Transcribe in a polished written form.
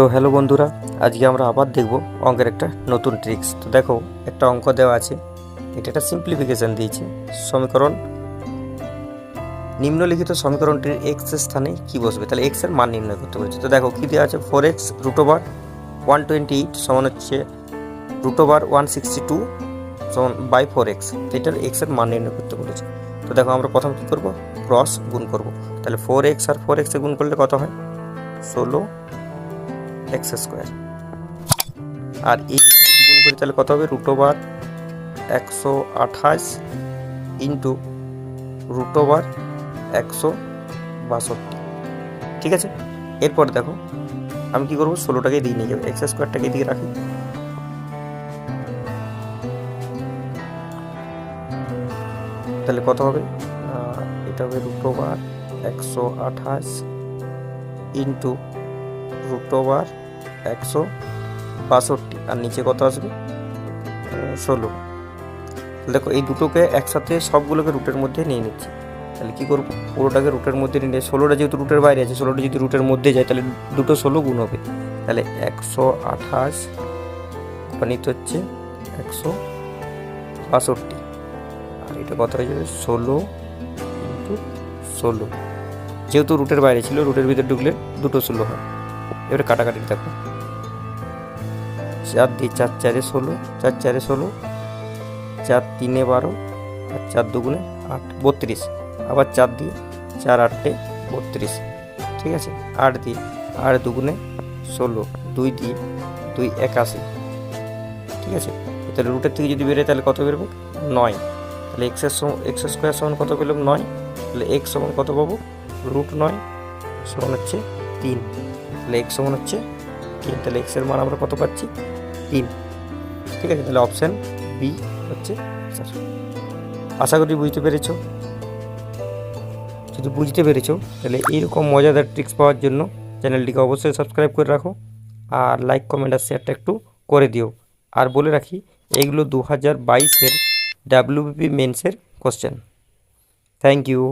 তো হ্যালো বন্ধুরা, আজকে আমরা আবার দেখব অঙ্কের একটা নতুন ট্রিক্স। তো দেখো, একটা অঙ্ক দেওয়া আছে, এটা একটা সিম্পলিফিকেশান দিয়েছে। সমীকরণ, নিম্নলিখিত সমীকরণটির এক্স এর স্থানে কি বসবে, তাহলে এক্স এর মান নির্ণয় করতে বলেছে। তো দেখো কি দেওয়া আছে, 4x √ 128 সমান হচ্ছে √162 সমান বাই 4x। এটার এক্স এর মান নির্ণয় করতে বলেছে। তো দেখো আমরা প্রথম কী করবো, ক্রস গুণ করব। তাহলে 4x আর 4x এ গুণ করলে কত হয়, 16x²। আর এই গুণ করি তাহলে কত হবে, √128 ইন্টু √162। ঠিক আছে, এরপর দেখো আমি কি করবো, 16টাকে দিয়ে নিয়ে যাবো, x²টাকে দিয়ে রাখি। তাহলে কত হবে, এটা হবে √128 ইন্টু √162, আর নিচে কত আসবে, 16। দেখো এই দুটোকে একসাথে সবগুলোকে রুটের মধ্যে নিয়ে নিচ্ছি। তাহলে কী করবো, পুরোটাকে রুটের মধ্যে নিয়ে 16টা যেহেতু রুটের বাইরে আছে, 16টা যদি রুটের মধ্যে যায় তাহলে দুটো 16 গুণ হবে। তাহলে 128 গণিত হচ্ছে 162, আর এটা কত হয়ে যাবে, 16 ইন্টু 16। যেহেতু রুটের বাইরে ছিল, রুটের ভিতরে ঢুকলে দুটো 16 হয়। এবারে কাটাকাটি দেখো, 4 দিয়ে 4 4 16, 4 4 16, 4 3 12, আর 4 2 8, 32। আবার 4 দিয়ে 4 8 32। ঠিক আছে, 8 দিয়ে 8 2 16, 2 দিয়ে 2 81। ঠিক আছে, তাহলে রুটের থেকে যদি বেরোয় তাহলে কত বেরোবে, 9। তাহলে x² সমান কত পেলাম, 9। তাহলে x সমান কত পাবো, √9 সমান হচ্ছে 3। তাহলে x সমান হচ্ছে 3। তাহলে x এর মান আমরা কত পাচ্ছি, 3। ঠিক আছে, তাহলে অপশান বি হচ্ছে স্যার। আশা করি বুঝতে পেরেছো। যদি বুঝতে পেরেছো তাহলে এইরকম মজাদার ট্রিক্স পাওয়ার জন্য চ্যানেলটিকে অবশ্যই সাবস্ক্রাইব করে রাখো, আর লাইক কমেন্ট আর শেয়ারটা একটু করে দিও। আর বলে রাখি, এগুলো 2022-এর WBP মেন্সের কোশ্চেন। Thank you.